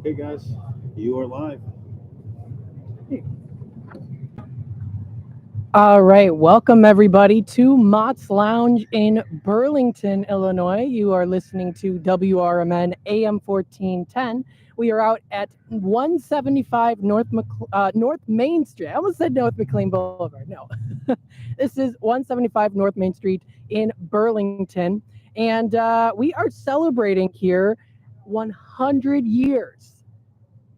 Hey guys, you are live. All right, welcome everybody to Mott's Lounge in Burlington, Illinois. You are listening to WRMN AM 1410. We are out at 175 North Main Street. I almost said North McLean Boulevard. No, this is 175 North Main Street in Burlington, and we are celebrating here 100 years.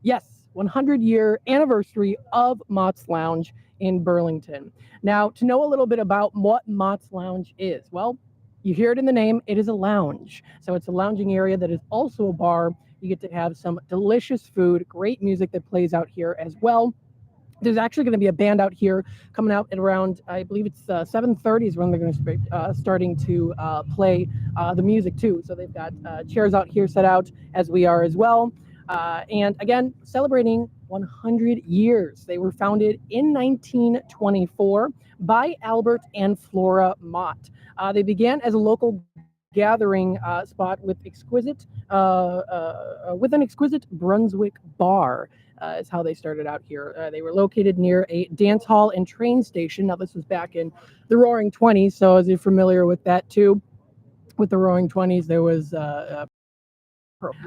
Yes, 100-year anniversary of Mott's Lounge in Burlington. Now, to know a little bit about what Mott's Lounge is, well, you hear it in the name, it is a lounge. So it's a lounging area that is also a bar. You get to have some delicious food, great music that plays out here as well. There's actually going to be a band out here coming out at around, I believe it's 7:30 is when they're going to be starting to play the music too. So they've got chairs out here set out as we are as well. And again, celebrating 100 years. They were founded in 1924 by Albert and Flora Mott. They began as a local gathering spot with an exquisite Brunswick bar. Is how they started out here. They were located near a dance hall and train station. Now, this was back in the Roaring '20s, so as you're familiar with that too, with the Roaring '20s, there was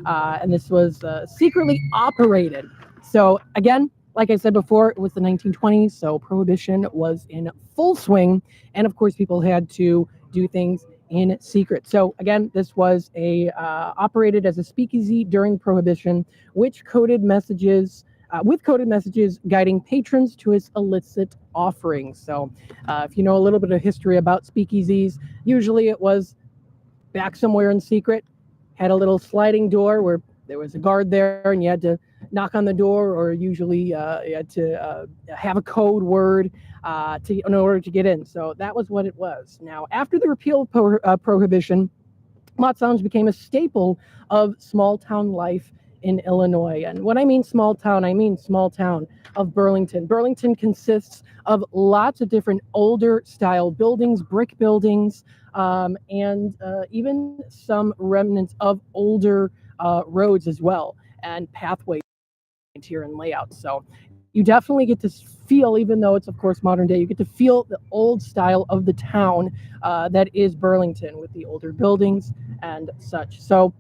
and this was secretly operated. So again, like I said before, it was the 1920s, so prohibition was in full swing, and of course, people had to do things in secret. So again, this was a operated as a speakeasy during prohibition, which coded messages. With coded messages guiding patrons to his illicit offerings. So, if you know a little bit of history about speakeasies, usually it was back somewhere in secret, had a little sliding door where there was a guard there and you had to knock on the door, or usually you had to have a code word in order to get in. So that was what it was. Now, after the repeal of prohibition, Mott's Lounge became a staple of small town life in Illinois. And when I mean small town, I mean small town of Burlington. Burlington consists of lots of different older style buildings, brick buildings, and even some remnants of older roads as well, and pathways here and layouts. So you definitely get to feel, even though it's of course modern day, you get to feel the old style of the town that is Burlington with the older buildings and such. So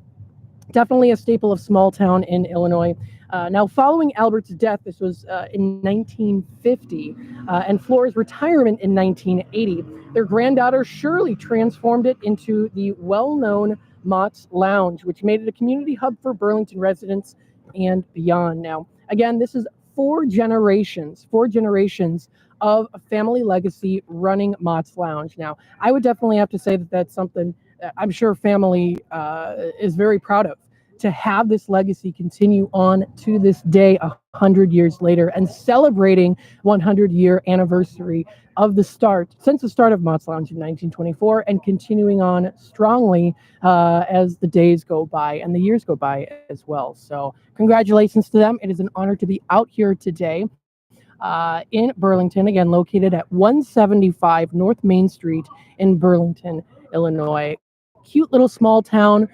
definitely a staple of small town in Illinois. Now, following Albert's death, this was in 1950, and Flora's retirement in 1980, their granddaughter Shirley transformed it into the well-known Mott's Lounge, which made it a community hub for Burlington residents and beyond. Now, again, this is four generations of a family legacy running Mott's Lounge. Now, I would definitely have to say that that's something I'm sure family is very proud of, to have this legacy continue on to this day, 100 years later, and celebrating 100-year anniversary of since the start of Mott's Lounge in 1924, and continuing on strongly as the days go by and the years go by as well. So congratulations to them. It is an honor to be out here today in Burlington, again, located at 175 North Main Street in Burlington, Illinois. Cute little small town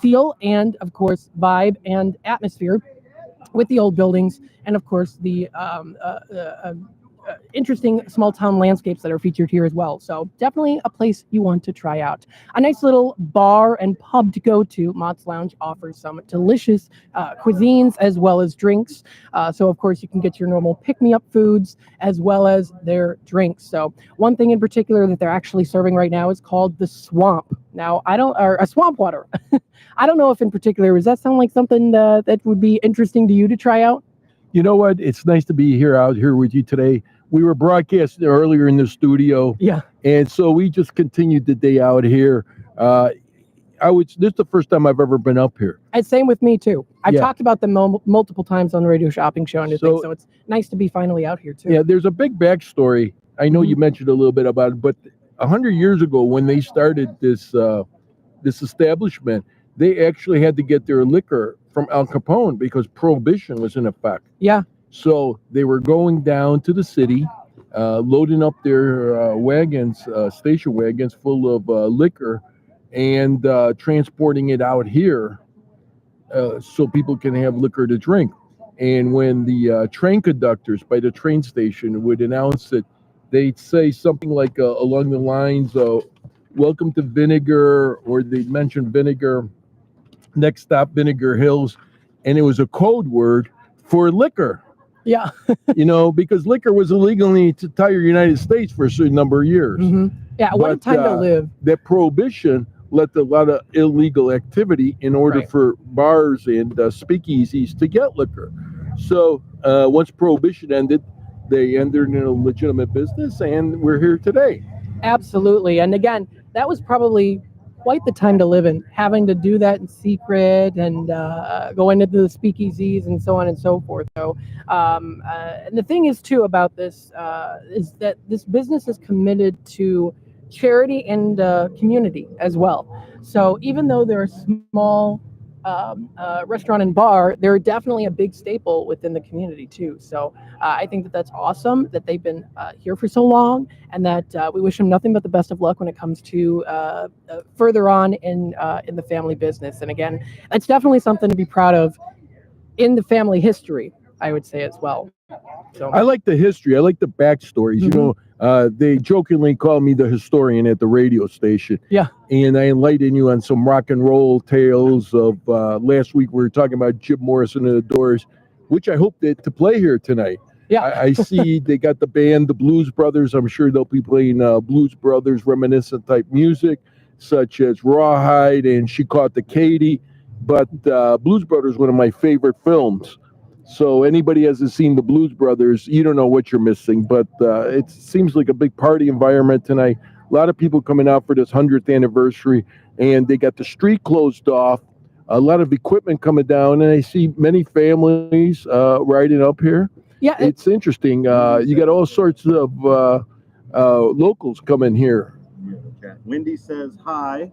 feel, and of course vibe and atmosphere with the old buildings, and of course the interesting small town landscapes that are featured here as well. So definitely a place you want to try out. A nice little bar and pub to go to. Mott's Lounge offers some delicious cuisines as well as drinks. So of course you can get your normal pick-me-up foods as well as their drinks. So one thing in particular that they're actually serving right now is called the Swamp. Now, or a swamp water. I don't know if in particular, does that sound like something that would be interesting to you to try out? You know what? It's nice to be out here with you today. We were broadcasting earlier in the studio. Yeah. And so we just continued the day out here. This is the first time I've ever been up here. And same with me too. I've Yeah. talked about them multiple times on the radio shopping show and everything, so it's nice to be finally out here too. Yeah, there's a big backstory. I know you mentioned a little bit about it, but 100 years ago when they started this establishment, they actually had to get their liquor from Al Capone because prohibition was in effect. Yeah. So they were going down to the city, loading up their station wagons full of liquor, and transporting it out here so people can have liquor to drink. And when the train conductors by the train station would announce it, they'd say something like along the lines of "Welcome to Vinegar," or they'd mention Vinegar. Next stop, Vinegar Hills, and it was a code word for liquor. Yeah. Because liquor was illegal in the entire United States for a certain number of years. Yeah, what a But, time to live. That prohibition led to a lot of illegal activity in order Right. for bars and speakeasies to get liquor. So once prohibition ended, they entered into legitimate business, and we're here today. Absolutely. And again, that was probably quite the time to live in, having to do that in secret and go into the speakeasies and so on and so forth. So, and the thing is too about this is that this business is committed to charity and community as well. So even though they're a small restaurant and bar, they're definitely a big staple within the community too. So I think that that's awesome that they've been here for so long, and that we wish them nothing but the best of luck when it comes to further on in the family business. And again, that's definitely something to be proud of in the family history, I would say as well. So I like the history. I like the backstories. They jokingly call me the historian at the radio station. Yeah. And I enlighten you on some rock and roll tales of last week. We were talking about Jim Morrison and the Doors, which I hope to play here tonight. Yeah. I see they got the band, the Blues Brothers. I'm sure they'll be playing Blues Brothers reminiscent type music, such as Rawhide and She Caught the Katy. But Blues Brothers is one of my favorite films. So anybody hasn't seen the Blues Brothers, you don't know what you're missing. But it seems like a big party environment tonight. A lot of people coming out for this 100th anniversary, and they got the street closed off. A lot of equipment coming down, and I see many families riding up here. Yeah, It's interesting. You got all sorts of locals coming here. Wendy says hi.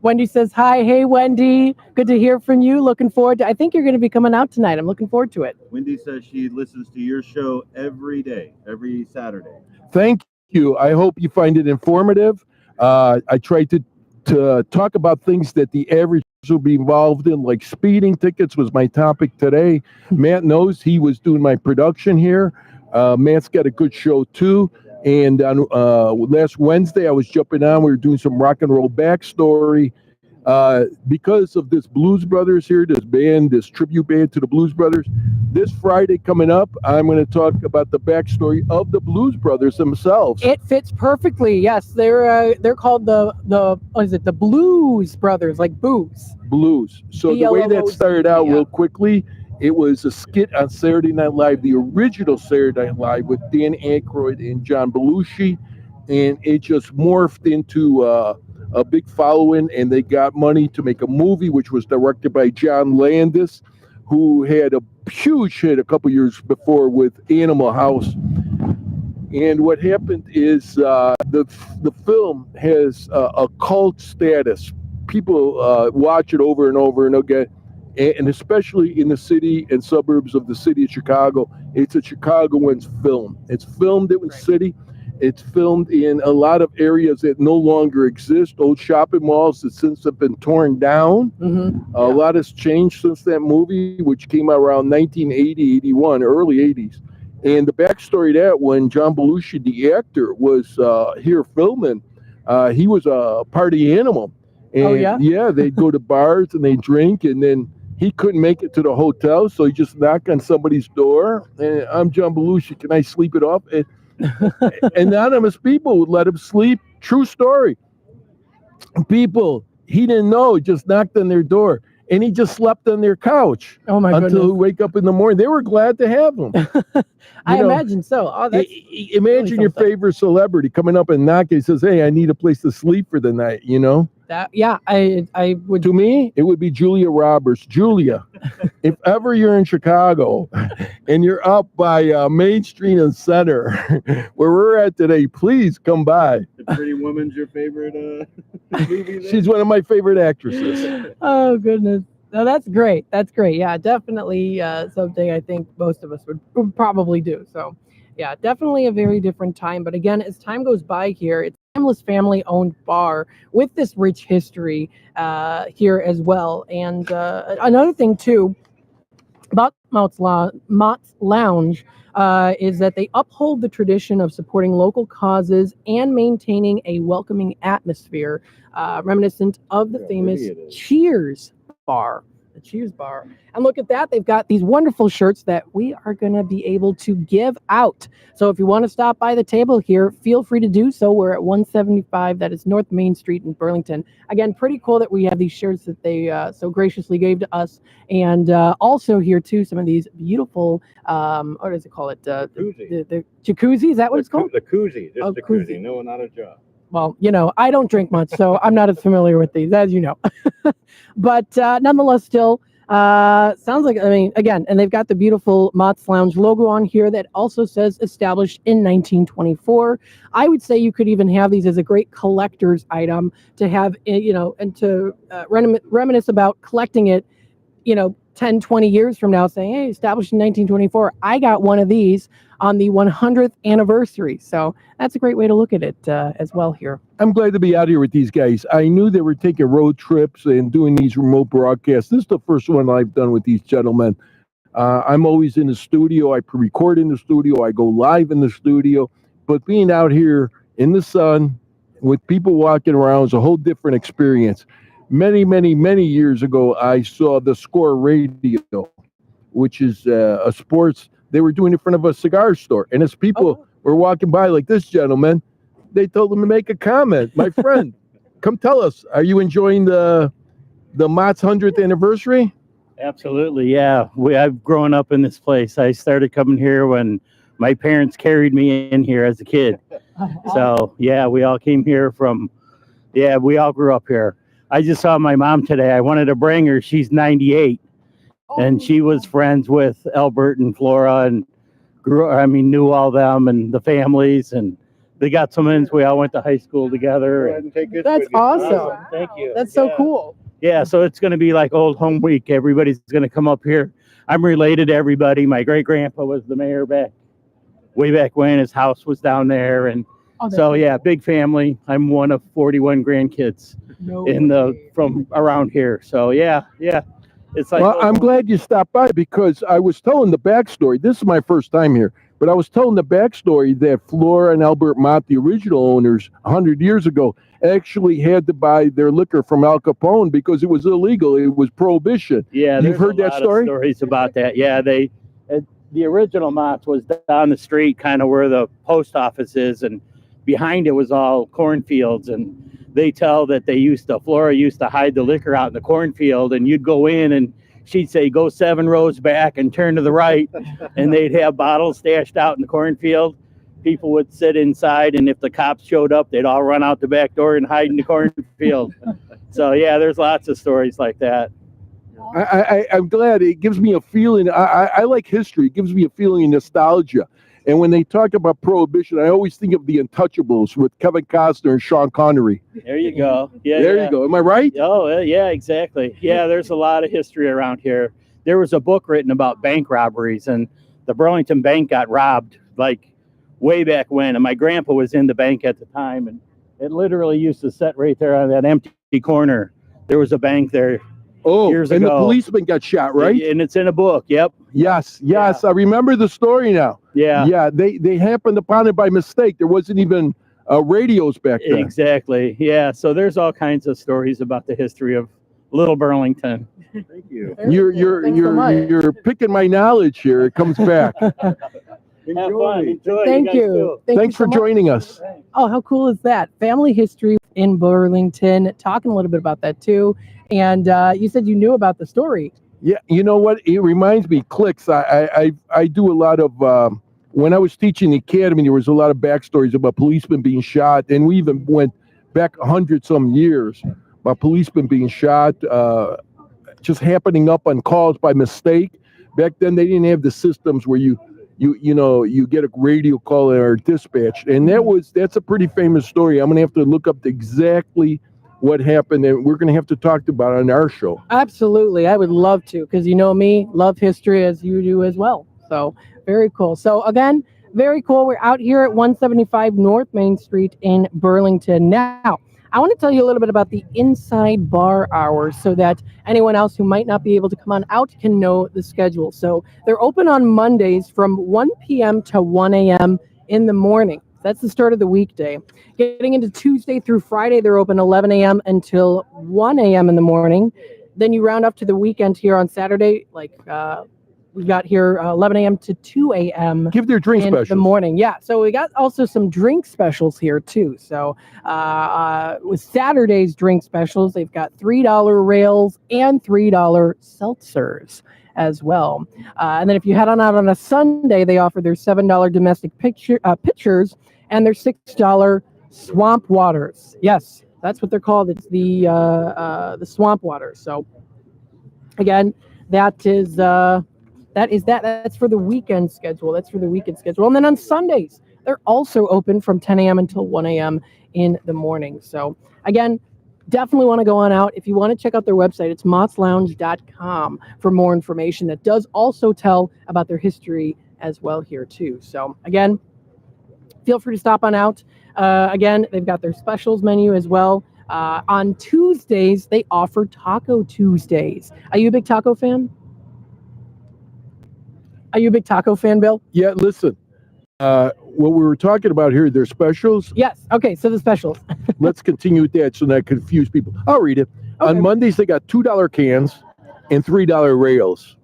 Wendy says hi. Hey, Wendy. Good to hear from you. Looking forward to. I think you're going to be coming out tonight. I'm looking forward to it. Wendy says she listens to your show every day, every Saturday. Thank you. I hope you find it informative. I try to talk about things that the average will be involved in, like speeding tickets was my topic today. Matt knows he was doing my production here. Matt's got a good show too. And on last Wednesday, I was jumping on. We were doing some rock and roll backstory. Because of this Blues Brothers here, this band, this tribute band to the Blues Brothers. This Friday coming up, I'm going to talk about the backstory of the Blues Brothers themselves. It fits perfectly. Yes, they're called the what is it? The Blues Brothers, like booze. Blues. So the way that started out real quickly, it was a skit on Saturday Night Live, the original Saturday Night Live with Dan Aykroyd and John Belushi, and it just morphed into a big following, and they got money to make a movie, which was directed by John Landis, who had a huge hit a couple years before with Animal House. And what happened is the film has a cult status. People watch it over and over and again, and especially in the city and suburbs of the city of Chicago. It's a Chicagoans film. It's filmed in the city. It's filmed in a lot of areas that no longer exist, old shopping malls that since have been torn down. A lot has changed since that movie, which came out around 1980, 81, early 80s. And the backstory to that, when John Belushi, the actor, was here filming, he was a party animal. And they'd go to bars and they drink, and then he couldn't make it to the hotel, so he just knocked on somebody's door. And I'm John Belushi, can I sleep it off? And anonymous people would let him sleep. True story. People he didn't know just knocked on their door, and he just slept on their couch. Oh my goodness! Until he wake up in the morning. They were glad to have him. I imagine so. Oh, that's imagine your favorite celebrity coming up and knocking. He says, "Hey, I need a place to sleep for the night." You know. I would. To me, it would be Julia Roberts. Julia, if ever you're in Chicago and you're up by Main Street and Center, where we're at today, please come by. The Pretty Woman's your favorite movie? She's one of my favorite actresses. Oh, goodness. No, that's great. That's great. Yeah, definitely something I think most of us would probably do. So, yeah, definitely a very different time. But again, as time goes by here, it's timeless family-owned bar with this rich history here as well. And another thing too about Mott's Lounge is that they uphold the tradition of supporting local causes and maintaining a welcoming atmosphere, reminiscent of the famous Cheers bar. The Cheers bar. And look at that. They've got these wonderful shirts that we are going to be able to give out. So if you want to stop by the table here, feel free to do so. We're at 175. That is North Main Street in Burlington. Again, pretty cool that we have these shirts that they so graciously gave to us. And also here, too, some of these beautiful, what does it call it? The jacuzzi. Is that what it's called? The koozie. Just the koozie. koozie. No, not a jar. Well, I don't drink much, so I'm not as familiar with these, as you know. But nonetheless, still, sounds like, again, and they've got the beautiful Mott's Lounge logo on here that also says established in 1924. I would say you could even have these as a great collector's item to have, and to reminisce about collecting it, 10, 20 years from now, saying, hey, established in 1924. I got one of these on the 100th anniversary. So that's a great way to look at it as well here. I'm glad to be out here with these guys. I knew they were taking road trips and doing these remote broadcasts. This is the first one I've done with these gentlemen. I'm always in the studio. I record in the studio. I go live in the studio. But being out here in the sun with people walking around is a whole different experience. Many, many, many years ago, I saw the Score Radio, which is a sports. They were doing it in front of a cigar store. And as people were walking by, like this gentleman, they told him to make a comment. My friend, come tell us, are you enjoying the Mott's 100th anniversary? Absolutely, yeah. I've grown up in this place. I started coming here when my parents carried me in here as a kid. So, yeah, we all came here we all grew up here. I just saw my mom today. I wanted to bring her. She's 98. And she was friends with Albert and Flora and knew all them and the families. And they got some ins. We all went to high school together. That's awesome. Thank you. That's so cool. Yeah, so it's going to be like old home week. Everybody's going to come up here. I'm related to everybody. My great-grandpa was the mayor way back when. His house was down there. And big family. I'm one of 41 grandkids from around here. So, yeah. It's like, well, I'm glad you stopped by because I was telling the backstory. This is my first time here, but I was telling the backstory that Flora and Albert Mott, the original owners, 100 years ago, actually had to buy their liquor from Al Capone because it was illegal. It was prohibition. Yeah, you've heard that story? Stories about that. Yeah, the original Mott's was down the street, kind of where the post office is, and behind it was all cornfields, and they tell that Flora used to hide the liquor out in the cornfield, and you'd go in and she'd say, go 7 rows back and turn to the right. And they'd have bottles stashed out in the cornfield. People would sit inside, and if the cops showed up, they'd all run out the back door and hide in the cornfield. So, yeah, there's lots of stories like that. I'm glad. It gives me a feeling. I like history. It gives me a feeling of nostalgia. And when they talk about Prohibition, I always think of The Untouchables with Kevin Costner and Sean Connery. There you go. Yeah, you go. Am I right? Oh, yeah, exactly. Yeah, there's a lot of history around here. There was a book written about bank robberies, and the Burlington Bank got robbed like way back when. And my grandpa was in the bank at the time, and it literally used to sit right there on that empty corner. There was a bank there. Years ago. The policeman got shot, right? And it's in a book. Yep. Yes. Yeah. I remember the story now. Yeah. They happened upon it by mistake. There wasn't even radios back then. Exactly. Yeah. So there's all kinds of stories about the history of Little Burlington. Thank you. You're picking my knowledge here. It comes back. Have fun. Enjoy. Thank you. Thanks for joining us. Oh, how cool is that? Family history in Burlington. Talking a little bit about that too. And you said you knew about the story. Yeah, you know what? It reminds me, clicks. I do a lot of, when I was teaching the academy, there was a lot of backstories about policemen being shot. And we even went back 100-some years about policemen being shot, just happening up on calls by mistake. Back then, they didn't have the systems where you get a radio call or dispatch. And that's a pretty famous story. I'm going to have to look up exactly what happened, and we're going to have to talk about it on our show. Absolutely. I would love to, because you know me, love history as you do as well. So very cool. So again, Very cool. We're out here at 175 North Main Street in Burlington. Now, I want to tell you a little bit about the inside bar hours so that anyone else who might not be able to come on out can know the schedule. So they're open on Mondays from 1 p.m. to 1 a.m. in the morning. That's the start of the weekday. Getting into Tuesday through Friday, they're open 11 a.m. until 1 a.m. in the morning. Then you round up to the weekend here on Saturday, like we've got here 11 a.m. to 2 a.m. Give their drink in specials. the morning. Yeah, so we got also some drink specials here too. So with Saturday's drink specials, they've got $3 rails and $3 seltzers as well. And then if you head on out on a Sunday, they offer their $7 domestic pitchers and their $6 swamp waters. Yes, that's what they're called. It's the swamp water. So again, that's for the weekend schedule. That's for the weekend schedule. And then on Sundays, they're also open from 10 a.m. until 1 a.m. in the morning. So again, definitely want to go on out. If you want to check out their website, it's mottslounge.com for more information. That does also tell about their history as well here too. So again, feel free to stop on out. Again, they've got their specials menu as well. On Tuesdays, they offer Taco Tuesdays. Are you a big taco fan? Are you a big taco fan, Bill? Yeah, listen. What we were talking about here, their specials. Yes. Okay, so the specials. Let's continue with that so that confuse people. I'll read it. Okay. On Mondays, they got $2 cans and $3 rails.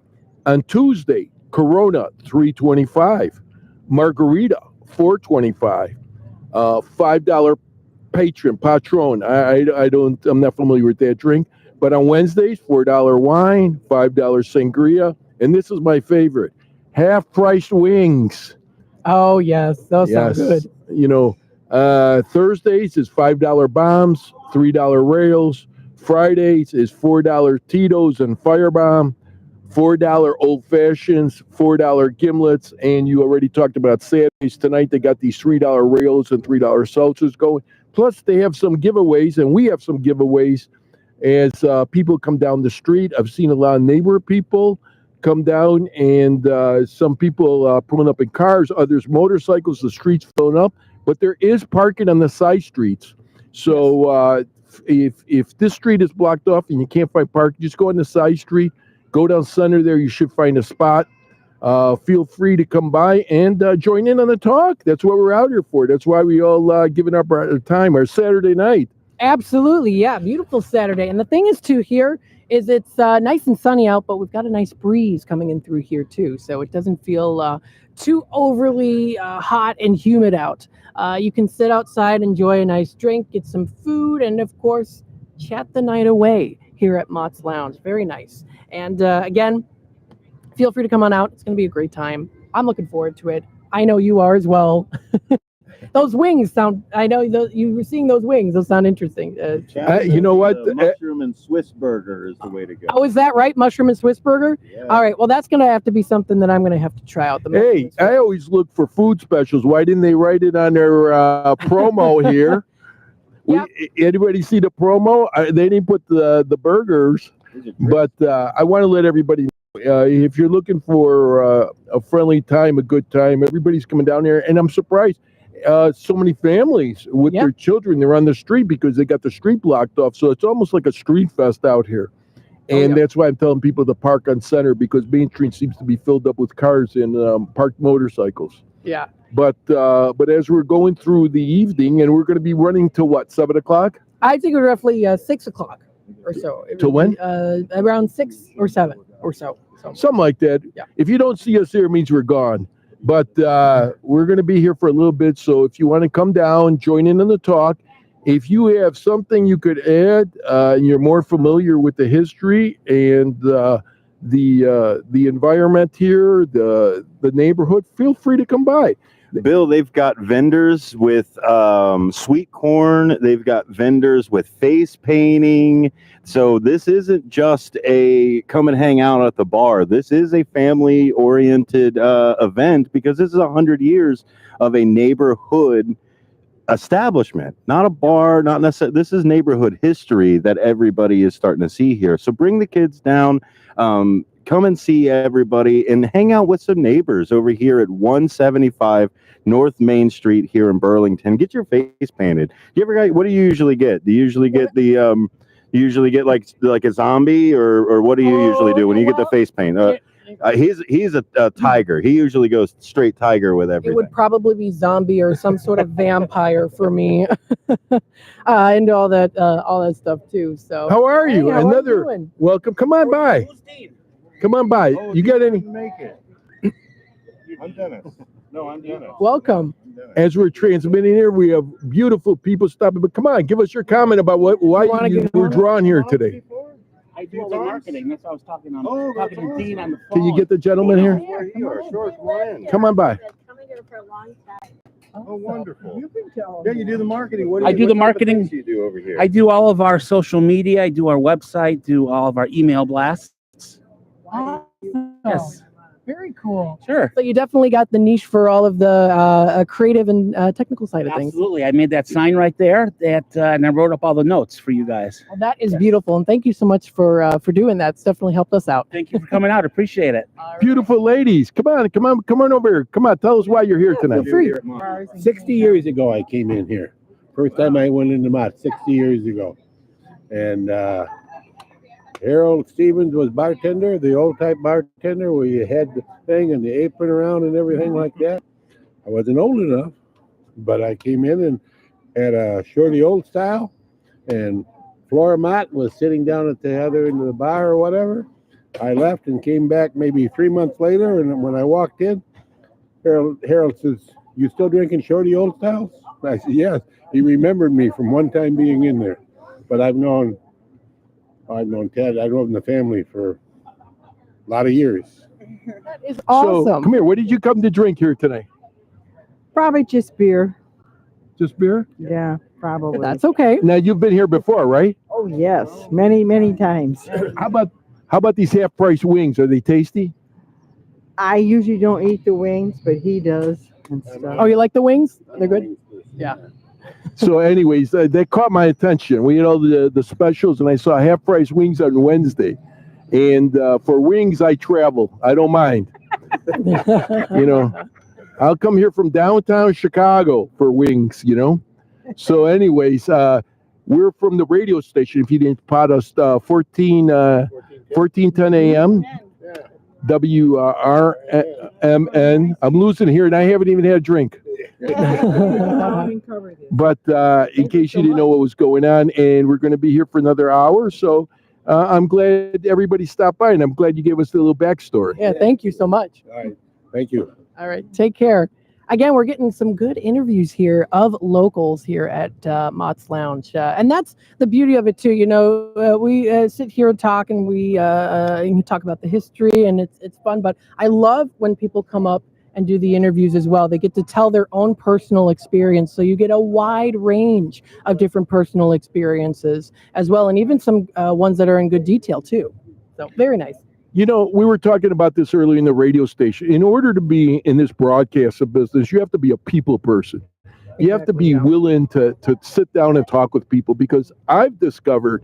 On Tuesday, Corona, $3.25. Margarita, $4.25. $5 Patron. I'm not familiar with that drink. But on Wednesdays, $4 wine, $5 sangria, and this is my favorite, half-priced wings. Oh yes, those sound good. You know, Thursdays is $5 bombs, $3 rails. Fridays is $4 Tito's and Firebomb, $4 old fashions, $4 gimlets, and you already talked about Saturdays. Tonight they got these $3 rails and $3 seltzers going. Plus they have some giveaways, and we have some giveaways as people come down the street. I've seen a lot of neighbor people come down, and some people pulling up in cars, others motorcycles, the streets filling up, but there is parking on the side streets. So if this street is blocked off and you can't find parking, just go on the side street, go down center there, you should find a spot. Feel free to come by and join in on the talk. That's what we're out here for. That's why we all giving up our time, our Saturday night. Absolutely, yeah, beautiful Saturday. And the thing is too here is it's nice and sunny out, but we've got a nice breeze coming in through here too, so it doesn't feel too overly hot and humid out. You can sit outside, enjoy a nice drink, get some food, and of course, chat the night away here at Mott's Lounge. Very nice. And again, feel free to come on out. It's going to be a great time. I'm looking forward to it. I know you are as well. Those wings sound, I know you were seeing those wings. Those sound interesting. You know what? Mushroom and Swiss burger is the way to go. Oh, is that right? Mushroom and Swiss burger? Yeah. All right. Well, that's going to have to be something that I'm going to have to try out. Hey, I always look for food specials. Why didn't they write it on their promo here? Yep. Anybody see the promo? They didn't put the burgers, but I want to let everybody know, if you're looking for a friendly time, a good time, everybody's coming down here, and I'm surprised. So many families with their children, they're on the street because they got the street blocked off. So it's almost like a street fest out here. And that's why I'm telling people to park on center, because Main Street seems to be filled up with cars and parked motorcycles. Yeah. But as we're going through the evening, and we're going to be running till what, 7 o'clock? I think roughly 6 o'clock or so. Till when? Around 6 or 7 or so. Something like that. Yeah. If you don't see us here, it means we're gone. But we're going to be here for a little bit. So if you want to come down, join in on the talk. If you have something you could add, and you're more familiar with the history and the environment here, the neighborhood, feel free to come by. Bill, they've got vendors with sweet corn. They've got vendors with face painting. So this isn't just a come and hang out at the bar. This is a family-oriented event, because this is 100 years of a neighborhood establishment, not a bar, not necessarily. This is neighborhood history that everybody is starting to see here. So bring the kids down. come and see everybody and hang out with some neighbors over here at 175 North Main Street here in Burlington. Get your face painted. What do you usually get? Do you usually get the you usually get like a zombie, or what do you usually do when you get the face paint? He's a tiger. He usually goes straight tiger with everything. It would probably be zombie or some sort of vampire for me, and all that stuff too. So How are you? Hey, how are you Another doing? welcome. Come on by. Come on by. You got any? Make it. I'm Dennis. No, I'm Dennis. Welcome. As we're transmitting here, we have beautiful people stopping. But come on, give us your comment about why you were drawn here today. I do all the marketing. That's what I was talking to Dean on the phone. Can you get the gentleman here? Come on by. Coming here for a long time. Oh, wonderful. You can tell. Yeah, you do the marketing. I do the marketing. You do over here. I do all of our social media. I do our website. Do all of our email blasts. Yes. Very cool. Sure. So you definitely got the niche for all of the creative and technical side of things. Absolutely. I made that sign right there. And I wrote up all the notes for you guys. Well, that is beautiful, and thank you so much for doing that. It's definitely helped us out. Thank you for coming out. Appreciate it. Beautiful ladies. Come on over here. Come on, tell us why you're here tonight. Feel free. 60 years ago, I came in here. First time I went into Mott, 60 years ago. And Harold Stevens was bartender, the old type bartender where you had the thing and the apron around and everything like that. I wasn't old enough, but I came in and had a shorty old style. And Flora Mott was sitting down at the other end of the bar or whatever. I left and came back maybe 3 months later. And when I walked in, Harold says, "You still drinking shorty old styles?" I said, "Yes." He remembered me from one time being in there. But I've known Ted. I've known the family for a lot of years. That is So awesome. come here. What did you come to drink here today? Probably just beer. Just beer? Yeah, probably. That's okay. Now you've been here before, right? Oh yes, many, many times. How about these half price wings? Are they tasty? I usually don't eat the wings, but he does and stuff. Oh, you like the wings? They're good. Yeah. So, anyways, that caught my attention. We had all the specials, and I saw half price wings on Wednesday. And for wings, I travel. I don't mind. I'll come here from downtown Chicago for wings. So, anyways, we're from the radio station. If you didn't spot us, 1410 a.m. WRMN. I'm losing here, and I haven't even had a drink. But in case you didn't know what was going on, and we're going to be here for another hour, so I'm glad everybody stopped by, and I'm glad you gave us a little backstory. Yeah, thank you so much. All right. Thank you. All right, take care. Again, we're getting some good interviews here of locals here at Mott's Lounge. And that's the beauty of it, too. We sit here and talk, and we talk about the history, and it's fun. But I love when people come up and do the interviews as well. They get to tell their own personal experience. So you get a wide range of different personal experiences as well, and even some ones that are in good detail, too. So very nice. We were talking about this earlier in the radio station. In order to be in this broadcast of business, you have to be a people person. You have to be willing to sit down and talk with people, because I've discovered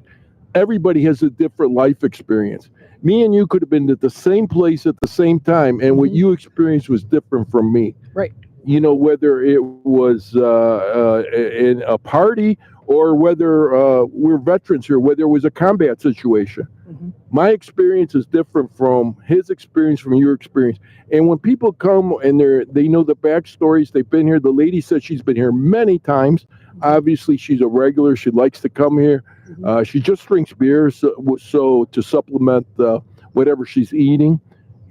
everybody has a different life experience. Me and you could have been at the same place at the same time, and what you experienced was different from me. Right. Whether it was in a party or whether we're veterans here, whether it was a combat situation. Mm-hmm. My experience is different from his experience, from your experience. And when people come and they know the backstories, they've been here. The lady said she's been here many times. Obviously, she's a regular. She likes to come here. Mm-hmm. She just drinks beer, so to supplement whatever she's eating.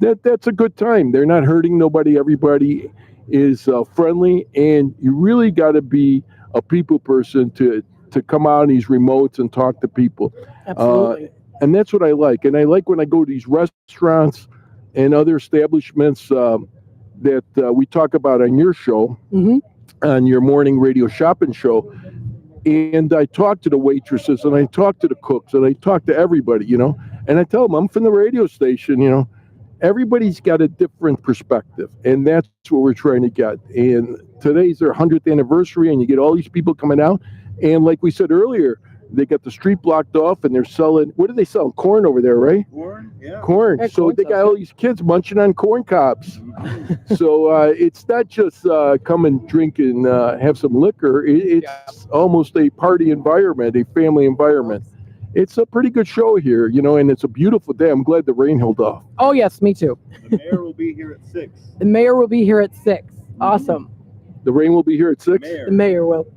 That's a good time. They're not hurting nobody. Everybody is friendly, and you really got to be a people person to come out on these remotes and talk to people. Absolutely. And that's what I like. And I like when I go to these restaurants and other establishments that we talk about on your show, Mm-hmm. on your morning radio shopping show. And I talk to the waitresses, and I talk to the cooks, and I talk to everybody, and I tell them I'm from the radio station, Everybody's got a different perspective, and that's what we're trying to get. And today's their 100th anniversary, and you get all these people coming out. And like we said earlier, They got the street blocked off, and they're selling. What do they sell? Corn over there, right? Corn, yeah. Corn. Yeah, So corn they sounds got all good. these kids munching on corn cobs. So it's not just come and drink and have some liquor. It's almost a party environment, a family environment. It's a pretty good show here, and it's a beautiful day. I'm glad the rain held off. Oh yes, me too. The mayor will be here at 6. The mayor will be here at 6. Awesome. The rain will be here at 6. The mayor will.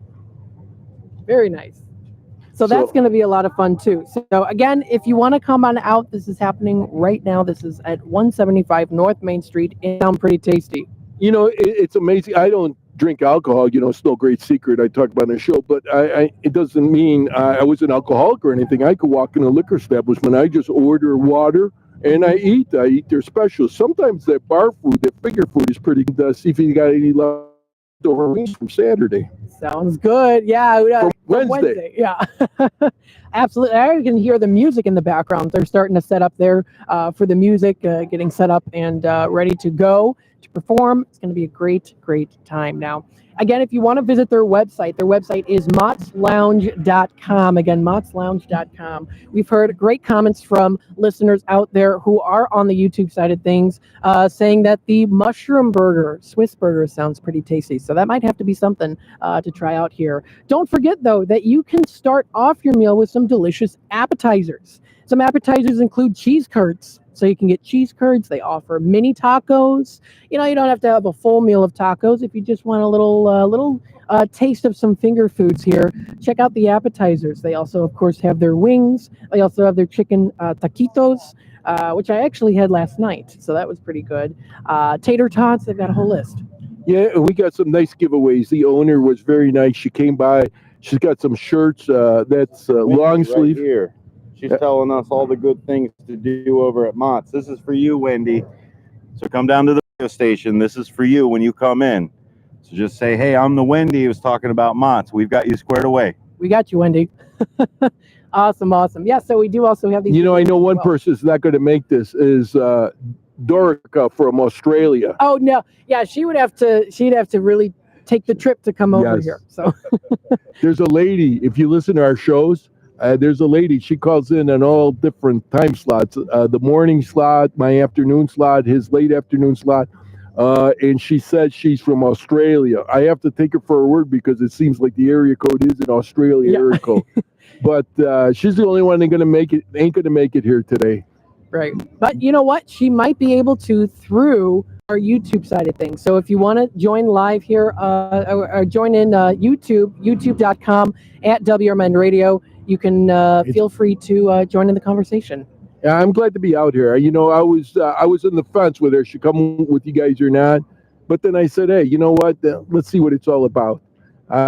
Very nice. So that's going to be a lot of fun too. So again, if you want to come on out, this is happening right now. This is at 175 North Main Street. It sounds pretty tasty. It's amazing. I don't drink alcohol. It's no great secret. I talk about in the show, but it doesn't mean I was an alcoholic or anything. I could walk in a liquor establishment. I just order water and I eat their specials. Sometimes that bar food, that figure food is pretty good. See if you got any leftover wings from Saturday. Sounds good. Yeah. From Wednesday. Yeah. Absolutely. I can hear the music in the background. They're starting to set up there for the music, getting set up and ready to go to perform. It's going to be a great, great time. Now, again, if you want to visit their website is mottslounge.com. Again, mottslounge.com. We've heard great comments from listeners out there who are on the YouTube side of things, saying that the mushroom burger, Swiss burger, sounds pretty tasty. So that might have to be something to try out here. Don't forget, though, that you can start off your meal with some delicious appetizers. Some appetizers include cheese curds. So you can get cheese curds. They offer mini tacos. You don't have to have a full meal of tacos. If you just want a little taste of some finger foods here, check out the appetizers. They also, of course, have their wings. They also have their chicken taquitos, which I actually had last night. So that was pretty good. Tater tots. They've got a whole list. Yeah, and we got some nice giveaways. The owner was very nice. She came by. She's got some shirts. That's long sleeve. Right here. She's telling us all the good things to do over at Mott's. This is for you, Wendy. So come down to the radio station. This is for you when you come in. So just say, hey, I'm the Wendy who's talking about Mott's. We've got you squared away. We got you, Wendy. Awesome. Yeah, so we do also have these. I know one person that's not going to make this is Dorica from Australia. Oh, no. Yeah, she'd have to really take the trip to come over here. So there's a lady, if you listen to our shows, there's a lady, she calls in on all different time slots, the morning slot, my afternoon slot, his late afternoon slot, and she said she's from Australia. I have to take her for her word because it seems like the area code is an Australia area code. But she's the only one ain't gonna make it here today. Right. But you know what? She might be able to through our YouTube side of things. So if you want to join live here or join in youtube.com at WRMN Radio, you can feel free to join in the conversation. Yeah, I'm glad to be out here. I was on the fence whether I should come with you guys or not, but then I said, hey, you know what? Let's see what it's all about.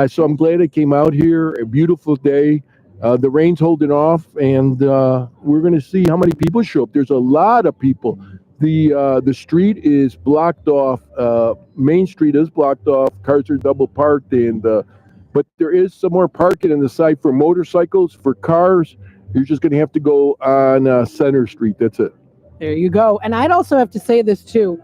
So I'm glad I came out here. A beautiful day. The rain's holding off, and we're going to see how many people show up. There's a lot of people. The street is blocked off. Main Street is blocked off. Cars are double parked, but there is some more parking on the side for motorcycles. For cars, you're just going to have to go on Center Street. That's it. There you go. And I'd also have to say this too.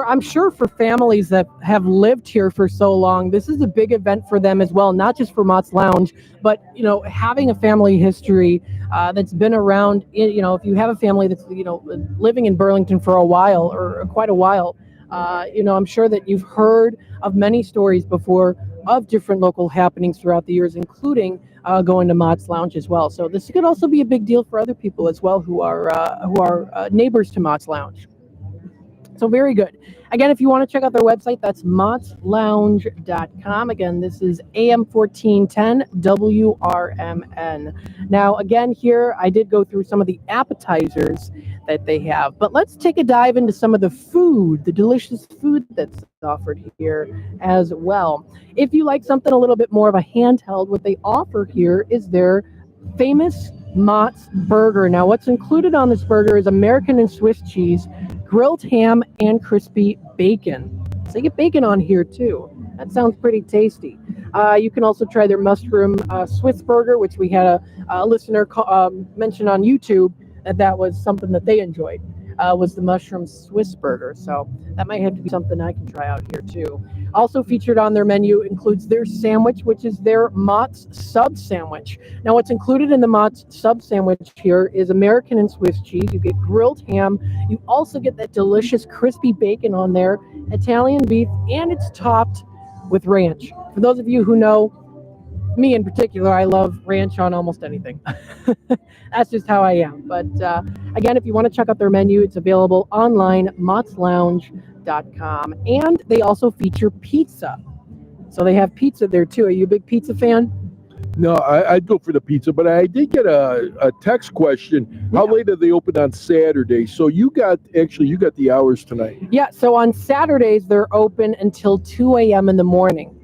I'm sure for families that have lived here for so long, this is a big event for them as well, not just for Mott's Lounge, but, having a family history that's been around, if you have a family that's, living in Burlington for a while or quite a while, I'm sure that you've heard of many stories before of different local happenings throughout the years, including going to Mott's Lounge as well. So this could also be a big deal for other people as well who are neighbors to Mott's Lounge. So very good. Again, if you want to check out their website, that's mottslounge.com. Again, this is AM 1410 WRMN. Now, again, here I did go through some of the appetizers that they have, but let's take a dive into some of the food, the delicious food that's offered here as well. If you like something a little bit more of a handheld, what they offer here is their famous Mott's burger. Now, what's included on this burger is American and Swiss cheese, grilled ham, and crispy bacon. So you get bacon on here too. That sounds pretty tasty. You can also try their mushroom Swiss burger, which we had a listener mention on YouTube that was something that they enjoyed. was the mushroom Swiss burger. So that might have to be something I can try out here too. Also featured on their menu includes their sandwich, which is their Mott's sub sandwich. Now, what's included in the Mott's sub sandwich here is American and Swiss cheese. You get grilled ham. You also get that delicious crispy bacon on there, Italian beef, and it's topped with ranch. For those of you who know, me in particular, I love ranch on almost anything. That's just how I am. But again, if you want to check out their menu, it's available online, mottslounge.com. And they also feature pizza. So they have pizza there too. Are you a big pizza fan? No, I'd go for the pizza, but I did get a text question. How late are they open on Saturday? So you got the hours tonight. Yeah, so on Saturdays, they're open until 2 a.m. in the morning.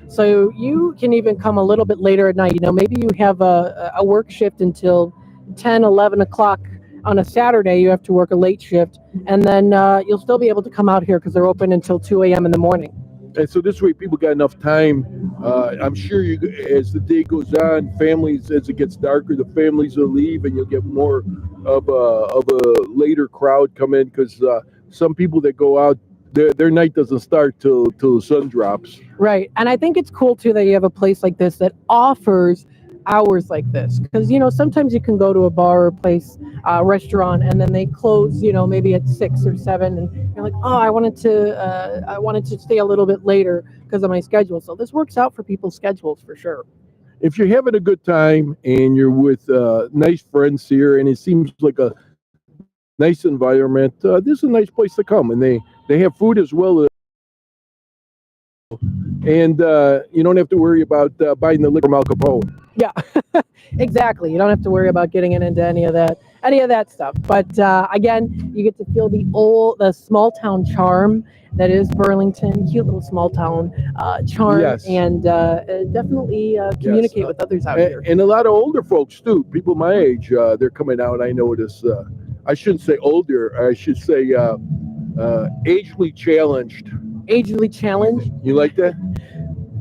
So you can even come a little bit later at night. You know, maybe you have a work shift until 10, 11 o'clock on a Saturday. You have to work a late shift, and then you'll still be able to come out here because they're open until 2 a.m. in the morning. And so this way, people got enough time. I'm sure as the day goes on, families, as it gets darker, the families will leave, and you'll get more of a later crowd come in because some people that go out, their night doesn't start till the sun drops. Right. And I think it's cool too that you have a place like this that offers hours like this, because sometimes you can go to a bar or place, restaurant, and then they close maybe at 6 or 7, and you're like, oh, I wanted to stay a little bit later because of my schedule. So this works out for people's schedules for sure. If you're having a good time and you're with nice friends here, and it seems like a nice environment, this is a nice place to come. And they have food as well. And you don't have to worry about buying the liquor from Al Capone. Yeah, exactly. You don't have to worry about getting into any of that stuff. But again, you get to feel the small town charm that is Burlington, cute little small town charm, Yes. and definitely communicate with others out here. And a lot of older folks too, people my age, they're coming out. I notice. I shouldn't say older. I should say agely challenged. Agely challenged. You like that?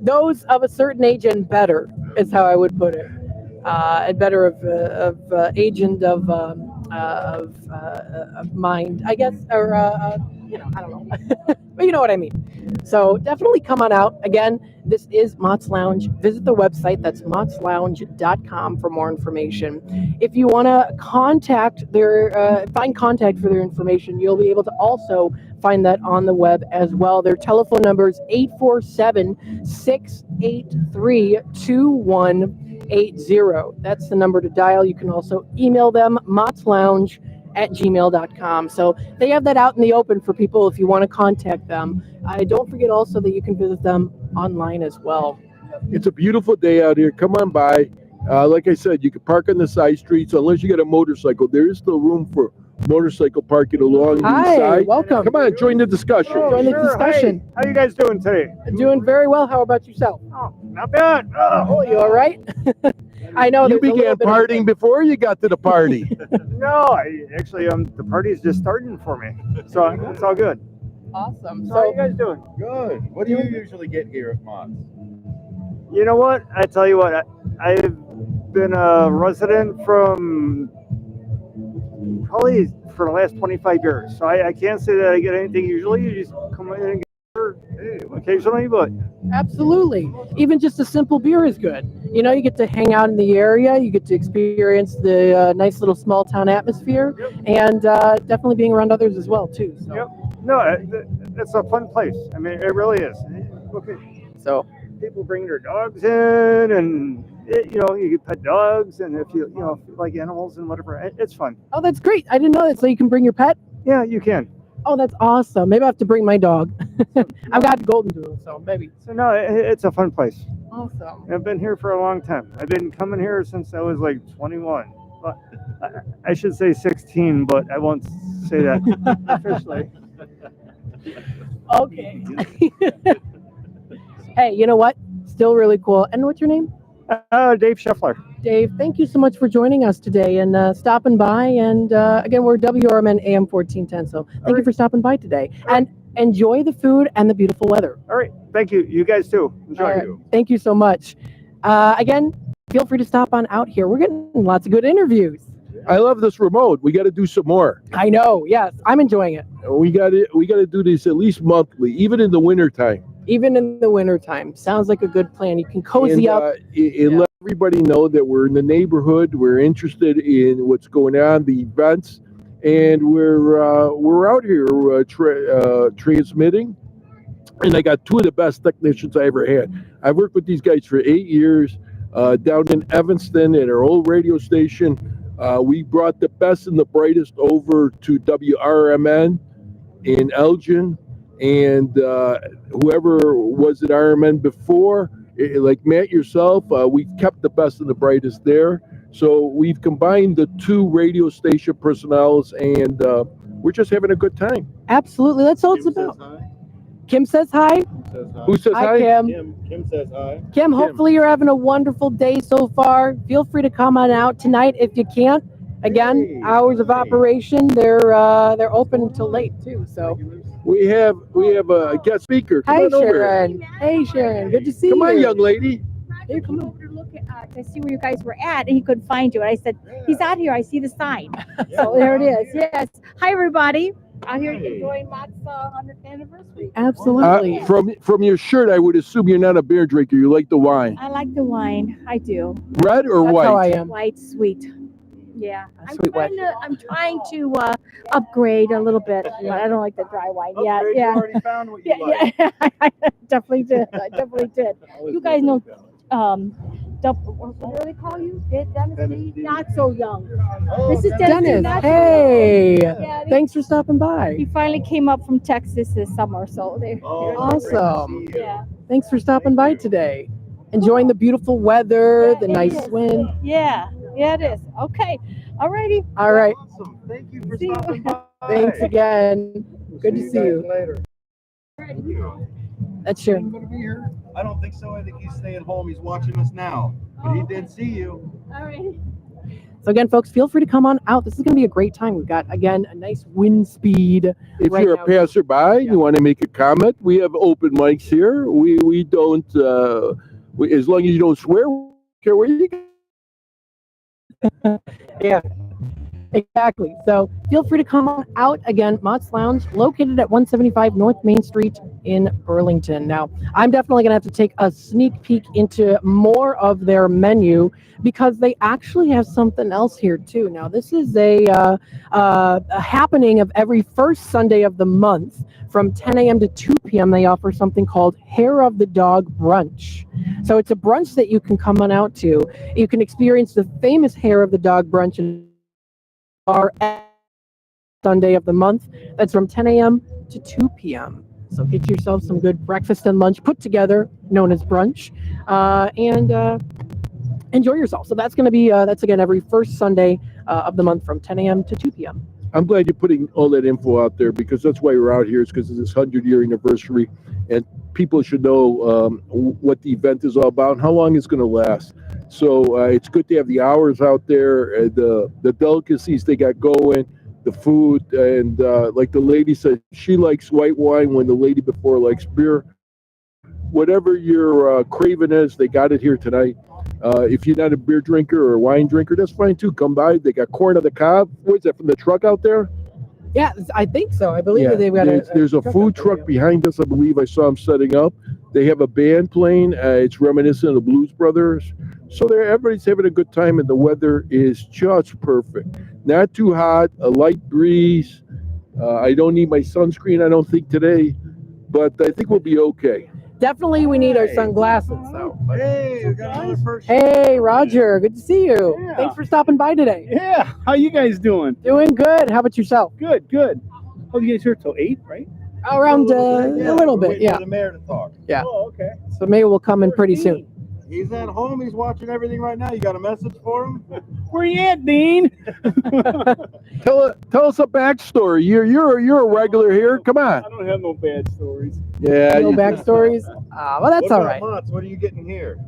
Those of a certain age and better is how I would put it. And better of age and of mind, I guess, or I don't know, but you know what I mean. So definitely come on out. Again, this is Mott's Lounge. Visit the website. That's mottslounge.com for more information. If you want to find contact for their information, you'll be able to also find that on the web as well. Their telephone number is 847-683-2180. That's the number to dial. You can also email them, mottslounge@gmail.com. So they have that out in the open for people if you want to contact them. Don't forget also that you can visit them online as well. It's a beautiful day out here. Come on by. Like I said, you can park on the side streets unless you got a motorcycle. There is still room for motorcycle parking along the side. Welcome. Come on, join the discussion. Join the discussion. Hey, how you guys doing today? Doing very well. How about yourself? Oh, not bad. Oh, you all right? I know You there's a little began bit of- partying before you got to the party. No, the party's just starting for me, so it's all good. Awesome. So how you So guys doing? Good. What do you usually get here at Mott's? You know what? I tell you what, I've been a resident from probably for the last 25 years, so I can't say that I get anything usually. You just come in and get occasionally, but absolutely. Even just a simple beer is good. You get to hang out in the area. You get to experience the nice little small town atmosphere, and definitely being around others as well too. So. Yep. No, it's a fun place. I mean, it really is. Okay. So People bring their dogs in, and you can pet dogs, and if you like animals and whatever, it's fun. oh, that's great. I didn't know that. So you can bring your pet. Yeah, you can. Oh, that's awesome. Maybe I have to bring my dog. I've got a golden doodle, so maybe. So no, it's a fun place. Awesome. I've been here for a long time. I've been coming here since I was like 21. But I should say 16, but I won't say that officially. Okay. Hey, you know what? Still really cool. And what's your name? Dave Scheffler. Dave, thank you so much for joining us today and stopping by. And again, we're WRMN AM 1410. So thank you for stopping by today. And enjoy the food and the beautiful weather. All right. Thank you. You guys too. Enjoy. All right. Thank you so much. Again, feel free to stop on out here. We're getting lots of good interviews. I love this remote. We got to do some more. I know. Yes, I'm enjoying it. We got to do this at least monthly, even in the wintertime. Even in the wintertime. Sounds like a good plan. You can cozy And, up. and let everybody know that we're in the neighborhood. We're interested in what's going on, the events, and we're out here transmitting. And I got two of the best technicians I ever had. I've worked with these guys for 8 years down in Evanston at our old radio station. We brought the best and the brightest over to WRMN in Elgin. And whoever was at RMN before, like Matt, yourself, we kept the best and the brightest there. So we've combined the two radio station personnels, and we're just having a good time. Absolutely. That's all it's about. Kim says hi. Who says hi? Hi, Kim. Kim says hi. Kim, hopefully you're having a wonderful day so far. Feel free to come on out tonight if you can't. Again, hours of operation. They're open until late too. So We have a guest speaker. Come hi, on over. Sharon. Hey, Sharon. Good to see Come you. on, young lady. Hey, come on. over to look at to see where you guys were at, and he couldn't find you. And I said, "He's out here. I see the sign." So there it is. Yes. Hi, everybody. Out here enjoying Mott's 100th anniversary. Absolutely. From your shirt, I would assume you're not a beer drinker. You like the wine. I like the wine. I do. Red or That's white? how I am. White, sweet. Yeah. Sweet white. I'm trying to upgrade a little bit. I don't like the dry wine. Yeah. Upgrade, Yeah. You already found what you like. Yeah. I definitely did. I definitely did. You guys know, what do they call you? Dennis? Not so young. This is Dennis. Not so Hey. young. Yeah, Thanks for stopping he by. finally came up from Texas this summer, so they. Awesome. Yeah. Thanks for stopping by today. Enjoying the beautiful weather, the Yeah, it nice is. wind. Yeah. Yeah, it is. Okay. Alrighty. All right. Awesome. Thank you for See you. stopping by. Thanks again. Good to see you. Later. That's Sharon. Gonna be here? I don't think so. I think he's staying home. He's watching us now. But he did see you. Alrighty. So again, folks, feel free to come on out. This is going to be a great time. We've got, again, a nice wind speed. If right you're now. a passerby, you want to make a comment, we have open mics here. We don't, as long as you don't swear, we don't care where you go. Yeah, exactly. So feel free to come on out. Again, Mott's Lounge, located at 175 North Main Street in Burlington. Now, I'm definitely going to have to take a sneak peek into more of their menu because they actually have something else here too. Now, this is a happening of every first Sunday of the month from 10 a.m. to 2 p.m. They offer something called Hair of the Dog Brunch. So it's a brunch that you can come on out to. You can experience the famous Hair of the Dog Brunch in our Sunday of the month. That's from 10 a.m. to 2 p.m. So get yourself some good breakfast and lunch put together, known as brunch, and enjoy yourself. So that's going to be, that's again every first Sunday of the month from 10 a.m. to 2 p.m. I'm glad you're putting all that info out there because that's why we're out here, is because of this 100-year anniversary, and people should know what the event is all about and how long it's going to last. So it's good to have the hours out there, the delicacies they got going, the food, and like the lady said, she likes white wine when the lady before likes beer. Whatever your craving is, they got it here tonight. If you're not a beer drinker or a wine drinker, that's fine too. Come by. They got corn on the cob. What's that, from the truck out there? Yeah, I think so. I believe Yeah, that they've got there's a food out there, truck behind us. I believe I saw them setting up. They have a band playing. It's reminiscent of the Blues Brothers. So everybody's having a good time, and the weather is just perfect. Not too hot, a light breeze. I don't need my sunscreen, I don't think, today, but I think we'll be okay. Definitely, we need our sunglasses, though. Hey, we got another person. Hey, Roger, good to see you. Yeah. Thanks for stopping by today. Yeah, how you guys doing? Doing good. How about yourself? Good, good. Oh, you guys here till 8, right? Around a little we're bit, waiting yeah. for the mayor to talk. Yeah. Oh, okay. So maybe we'll come in pretty soon. He's at home. He's watching everything right now. You got a message for him? Where you at, Dean? Tell us a backstory. You're a regular here. Come on. I don't have no bad stories. Yeah. No backstories. Well, that's what all about right. Mott's? What are you getting here?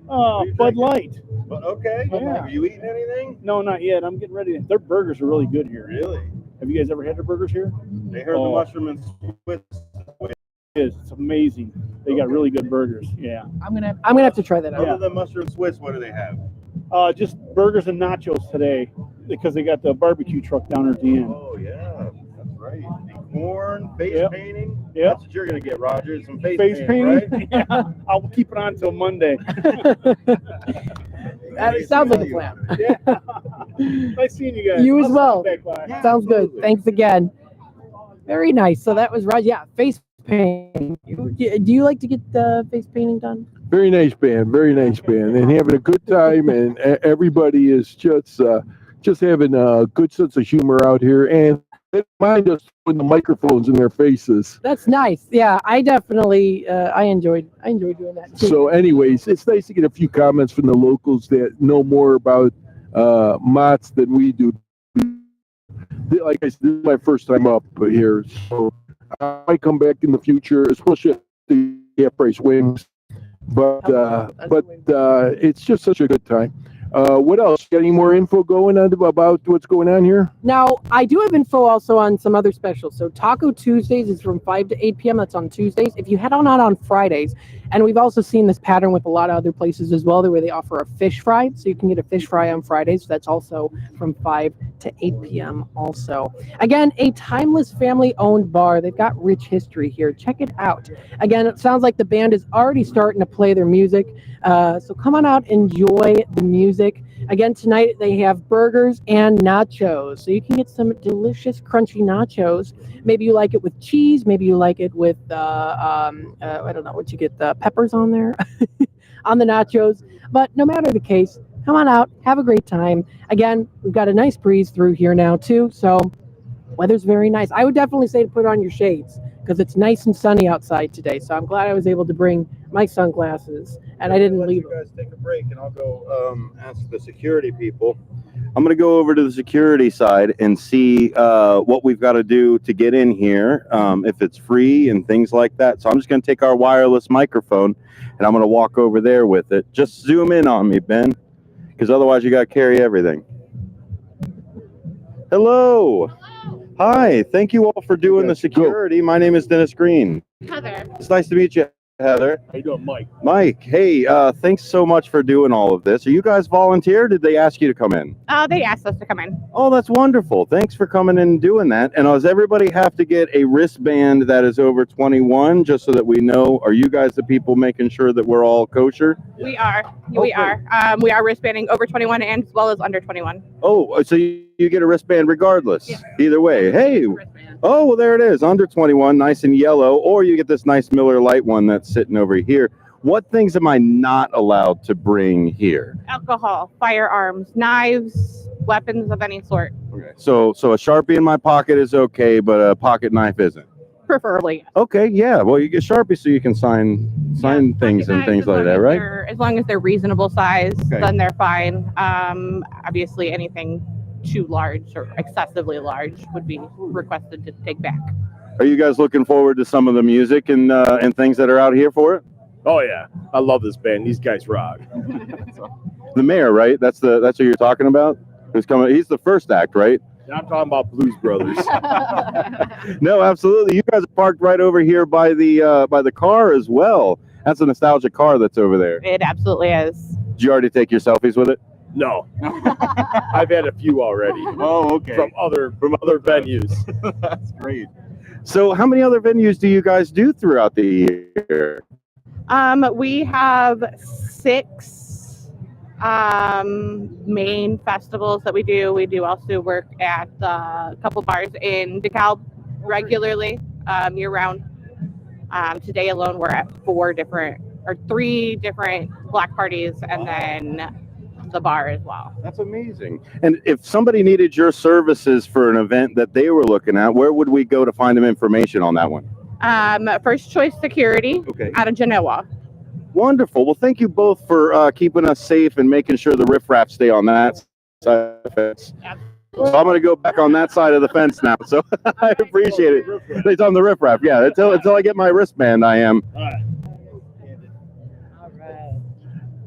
Bud Light. But okay. Yeah. Are you eating anything? No, not yet. I'm getting ready. Their burgers are really good here. Really? Have you guys ever had their burgers here? They heard the mushroom and Swiss. It's amazing. They got really good burgers. Yeah. I'm gonna have to try that out. Other than mushroom Swiss, what do they have? Just burgers and nachos today. because they got the barbecue truck down there at the end. Oh yeah, that's right. The corn face Yep. painting. Yep. That's what you're gonna get, Roger. Some face, Face painting, painting. right? Yeah, I'll keep it on until Monday. That sounds like a plan. Yeah. Nice seeing you guys. You as I'll well. stop back by. Sounds good. Absolutely. Thanks again. Very nice. So that was Roger. Yeah, face painting. Do you like to get the face painting done? Very nice band, and having a good time, and everybody is just having a good sense of humor out here, and they don't mind us putting the microphones in their faces. That's nice. Yeah, I definitely I enjoyed doing that too. So, anyways, it's nice to get a few comments from the locals that know more about Mott's than we do. Like I said, this is my first time up here, so I might come back in the future, especially at the half price wings. But it's just such a good time. What else? Got any more info going on about what's going on here? Now, I do have info also on some other specials. So Taco Tuesdays is from 5 to 8 p.m. That's on Tuesdays. If you head on Fridays, and we've also seen this pattern with a lot of other places as well, where they offer a fish fry. So you can get a fish fry on Fridays. That's also from 5 to 8 p.m. also. Again, a timeless family-owned bar. They've got rich history here. Check it out. Again, it sounds like the band is already starting to play their music. So come on out, enjoy the music. Again, tonight they have burgers and nachos. So you can get some delicious, crunchy nachos. Maybe you like it with cheese. Maybe you like it with, I don't know what you get, the peppers on there, on the nachos. But no matter the case, come on out, have a great time. Again, we've got a nice breeze through here now too. So weather's very nice. I would definitely say to put on your shades because it's nice and sunny outside today. So I'm glad I was able to bring my sunglasses and I didn't leave You guys take a break and I'll go ask the security people. I'm going to go over to the security side and see what we've got to do to get in here, if it's free and things like that. So I'm just going to take our wireless microphone and I'm going to walk over there with it. Just zoom in on me, Ben, because otherwise you got to carry everything. Hello. Hi. Thank you all for doing the security. My name is Dennis Green. Heather. It's nice to meet you, Heather. How you doing, Mike? Mike, hey, thanks so much for doing all of this. Are you guys volunteer? Did they ask you to come in? They asked us to come in. Oh, that's wonderful. Thanks for coming in and doing that. And does everybody have to get a wristband that is over 21, just so that we know? Are you guys the people making sure that we're all kosher? We are. We are wristbanding over 21 and as well as under 21. Oh, so you get a wristband regardless? Yeah. Either way. Hey. Oh, well, there it is. Under 21, nice and yellow. Or you get this nice Miller Lite one that's sitting over here. What things am I not allowed to bring here? Alcohol, firearms, knives, weapons of any sort. Okay. So a Sharpie in my pocket is okay, but a pocket knife isn't. Preferably. Okay, yeah. Well, you get Sharpie so you can sign things and things like that, right? As long as they're reasonable size, Okay. then they're fine. Obviously, anything too large or excessively large would be requested to take back. Are you guys looking forward to some of the music and things that are out here for it? Oh yeah, I love this band. These guys rock. The mayor, right? That's what you're talking about. Who's coming? He's the first act, right? And I'm talking about Blues Brothers. No, absolutely. You guys are parked right over here by the car as well. That's a nostalgic car that's over there. It absolutely is. Did you already take your selfies with it? No, I've had a few already. Oh, okay. From other venues. That's great. So, how many other venues do you guys do throughout the year? We have 6 main festivals that we do. We do also work at a couple bars in DeKalb regularly, year round. Today alone, we're at 3 different block parties, and then the bar as well. That's amazing. And if somebody needed your services for an event that they were looking at, where would we go to find them information on that one? First Choice Security out of Genoa. Wonderful. Well, thank you both for keeping us safe and making sure the riffraff stay on that side of the fence. So I'm going to go back on that side of the fence now. So I appreciate it. It's on the riffraff. Yeah, until I get my wristband, I am.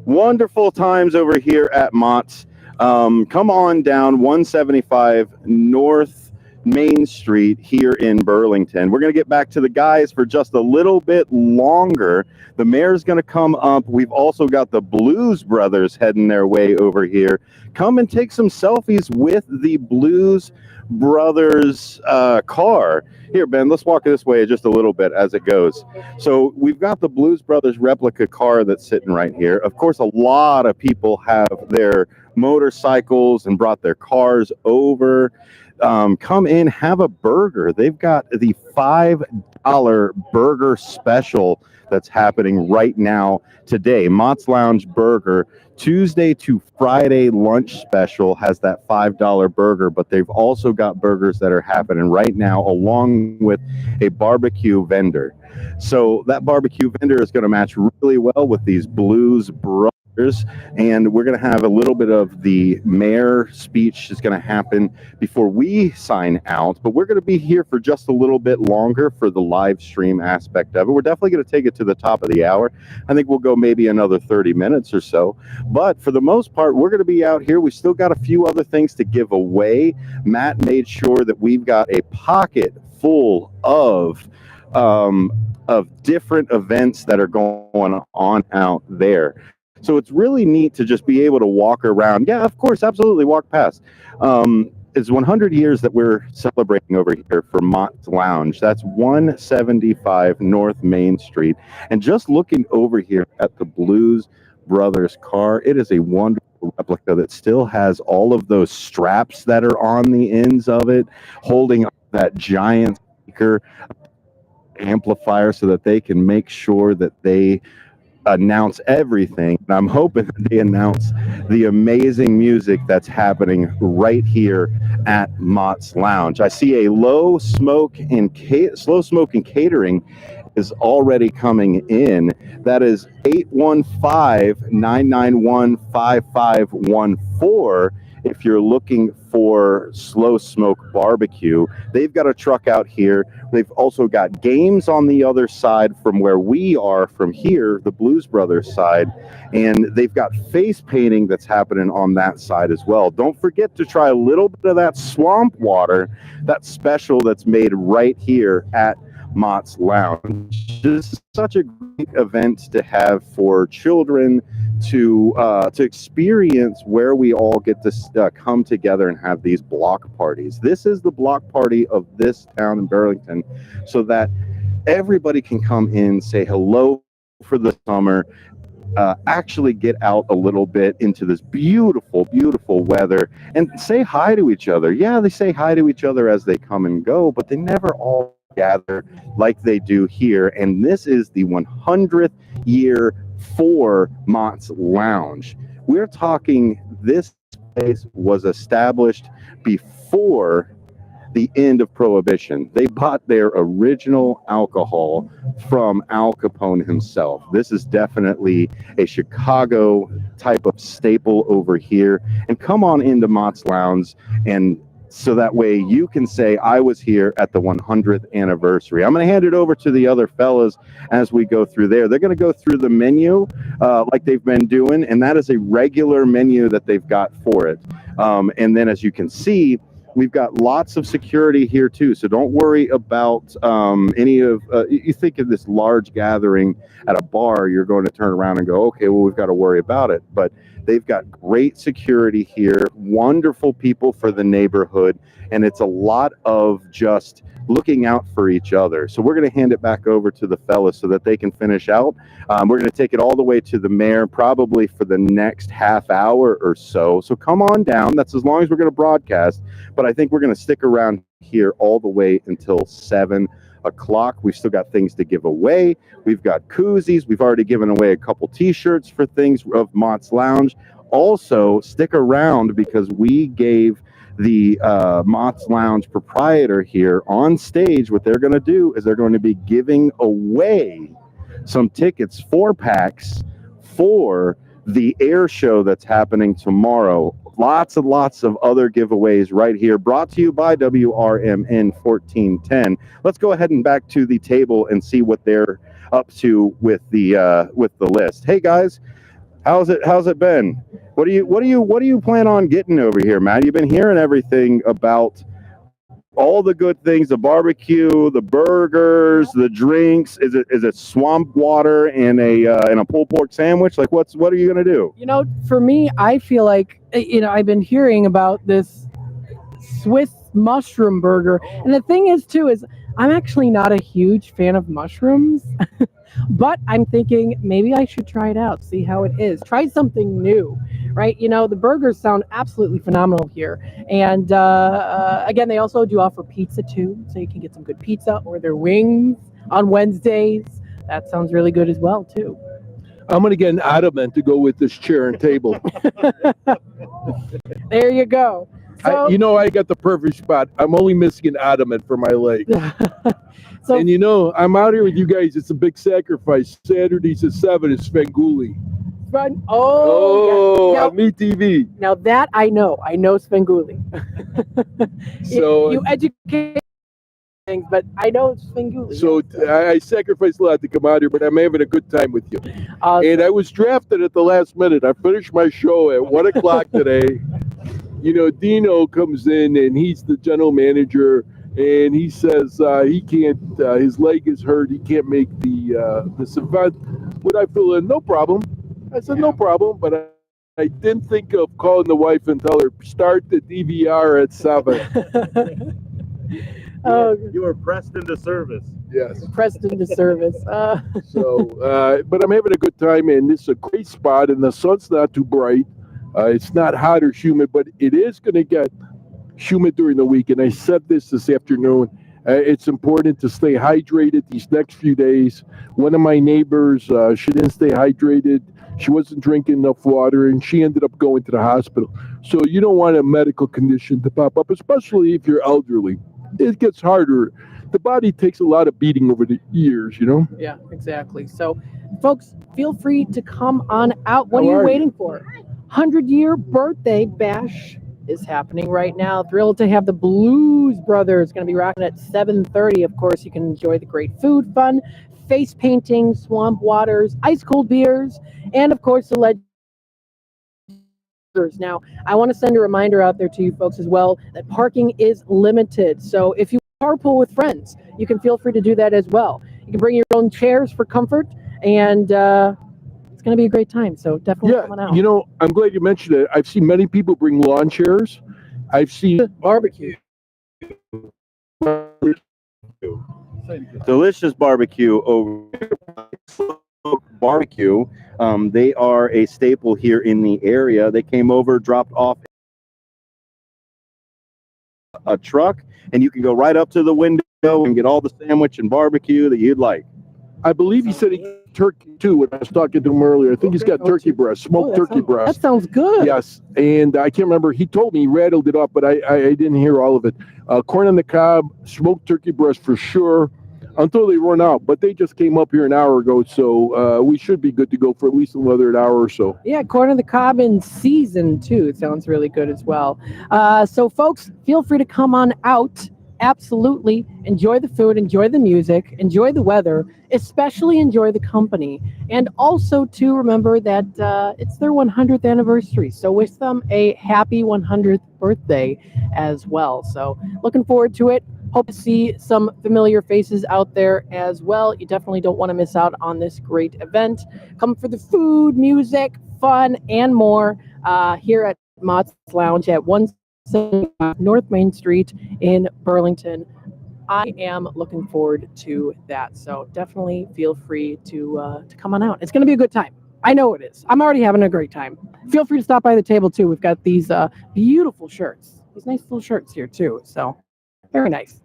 Wonderful times over here at Mott's. Come on down 175 North Main Street here in Burlington. We're going to get back to the guys for just a little bit longer. The mayor's going to come up. We've also got the Blues Brothers heading their way over here. Come and take some selfies with the Blues Brothers car. Here, Ben, let's walk this way just a little bit as it goes. So we've got the Blues Brothers replica car that's sitting right here. Of course, a lot of people have their motorcycles and brought their cars over. Come in, have a burger. They've got the $5 burger special that's happening right now today. Mott's Lounge Burger, Tuesday to Friday lunch special has that $5 burger, but they've also got burgers that are happening right now along with a barbecue vendor. So that barbecue vendor is going to match really well with these Blues Brothers. And we're going to have a little bit of the mayor speech is going to happen before we sign out, but we're going to be here for just a little bit longer for the live stream aspect of it. We're definitely going to take it to the top of the hour. I think we'll go maybe another 30 minutes or so, but for the most part, we're going to be out here. We still got a few other things to give away. Matt made sure that we've got a pocket full of different events that are going on out there. So it's really neat to just be able to walk around. Yeah, of course, absolutely, walk past. It's 100 years that we're celebrating over here for Mott's Lounge. That's 175 North Main Street. And just looking over here at the Blues Brothers car, it is a wonderful replica that still has all of those straps that are on the ends of it, holding that giant speaker amplifier so that they can make sure that they announce everything. And I'm hoping that they announce the amazing music that's happening right here at Mott's Lounge. I see a slow smoke and catering is already coming in. That is 815-991-5514. If you're looking for Slow Smoke Barbecue, they've got a truck out here. They've also got games on the other side from where we are from here, the Blues Brothers side, and they've got face painting that's happening on that side as well. Don't forget to try a little bit of that swamp water, that special that's made right here at Mott's Lounge. This is such a great event to have for children to experience, where we all get to come together and have these block parties. This is the block party of this town in Burlington, so that everybody can come in, say hello for the summer, actually get out a little bit into this beautiful, beautiful weather and say hi to each other. Yeah, they say hi to each other as they come and go, but they never all gather like they do here. And this is the 100th year for Mott's Lounge. We're talking, this place was established before the end of Prohibition. They bought their original alcohol from Al Capone himself. This is definitely a Chicago type of staple over here. And come on into Mott's Lounge, and so that way you can say, I was here at the 100th anniversary. I'm going to hand it over to the other fellas as we go through there. They're going to go through the menu like they've been doing, and that is a regular menu that they've got for it. And then as you can see, we've got lots of security here too. So don't worry about any of, you think of this large gathering at a bar, you're going to turn around and go, okay, well, we've got to worry about it. But they've got great security here, wonderful people for the neighborhood, and it's a lot of just looking out for each other. So we're going to hand it back over to the fellas so that they can finish out. We're going to take it all the way to the mayor, probably for the next half hour or so. So come on down. That's as long as we're going to broadcast. But I think we're going to stick around here all the way until 7 o'clock. We've still got things to give away. We've got koozies. We've already given away a couple t-shirts for things of Mott's Lounge. Also, stick around because we gave the Mott's Lounge proprietor here on stage. What they're going to do is they're going to be giving away some tickets, 4-packs for the air show that's happening tomorrow. Lots and lots of other giveaways right here, brought to you by WRMN 1410. Let's go ahead and back to the table and see what they're up to with the list. Hey guys, how's it been? What do you plan on getting over here, Matt? You've been hearing everything about all the good things, the barbecue, the burgers, the drinks. Is it swamp water and a pulled pork sandwich? Like what are you gonna do? You know, for me, I feel like, I've been hearing about this Swiss mushroom burger, and the thing is too is I'm actually not a huge fan of mushrooms, but I'm thinking maybe I should try it out, see how it is, try something new, right? The burgers sound absolutely phenomenal here, and again, they also do offer pizza too, so you can get some good pizza or their wings on Wednesdays. That sounds really good as well too. I'm going to get an ottoman to go with this chair and table. There you go. So, I got the perfect spot. I'm only missing an ottoman for my leg. So, and I'm out here with you guys. It's a big sacrifice. Saturdays at 7 is Svengoolie. yeah. On Me TV. Now that I know Svengoolie. So you educate things, but I know Svengoolie. So I sacrificed a lot to come out here, but I'm having a good time with you. Awesome. And I was drafted at the last minute. I finished my show at 1 o'clock today. Dino comes in and he's the general manager, and he says he can't. His leg is hurt. He can't make this event. Would I fill in? No problem. I said no problem, but I didn't think of calling the wife and tell her start the DVR at 7. You were pressed into service. Yes. Pressed into service. But I'm having a good time, and this is a great spot, and the sun's not too bright. It's not hot or humid, but it is going to get humid during the week. And I said this afternoon. It's important to stay hydrated these next few days. One of my neighbors, she didn't stay hydrated. She wasn't drinking enough water, and she ended up going to the hospital. So you don't want a medical condition to pop up, especially if you're elderly. It gets harder. The body takes a lot of beating over the years, Yeah, exactly. So, folks, feel free to come on out. What are you waiting for? 100-year birthday bash is happening right now. Thrilled to have the Blues Brothers going to be rocking at 7:30. Of course, you can enjoy the great food, fun, face painting, swamp waters, ice cold beers, and of course the legend. Now, I want to send a reminder out there to you folks as well that parking is limited. So if you carpool with friends, you can feel free to do that as well. You can bring your own chairs for comfort, and it's going to be a great time. So definitely come on out. I'm glad you mentioned it. I've seen many people bring lawn chairs. I've seen barbecue. Delicious barbecue over barbecue. They are a staple here in the area. They came over, dropped off a truck, and you can go right up to the window and get all the sandwich and barbecue that you'd like. I believe he said he turkey too when I was talking to him earlier. I think he's got turkey breast, smoked turkey breast. That sounds good. Yes, and I can't remember. He told me he rattled it off, but I didn't hear all of it. Corn on the cob, smoked turkey breast for sure, until they run out. But they just came up here an hour ago, so we should be good to go for at least another hour or so. Yeah, corn on the cob in season too. It sounds really good as well. So folks, feel free to come on out. Absolutely. Enjoy the food, enjoy the music, enjoy the weather, especially enjoy the company. And also to remember that it's their 100th anniversary. So wish them a happy 100th birthday as well. So looking forward to it. Hope to see some familiar faces out there as well. You definitely don't want to miss out on this great event. Come for the food, music, fun, and more here at Mott's Lounge at 170 North Main Street in Burlington. I am looking forward to that. So definitely feel free to come on out. It's going to be a good time. I know it is. I'm already having a great time. Feel free to stop by the table too. We've got these beautiful shirts. These nice little shirts here too. So very nice.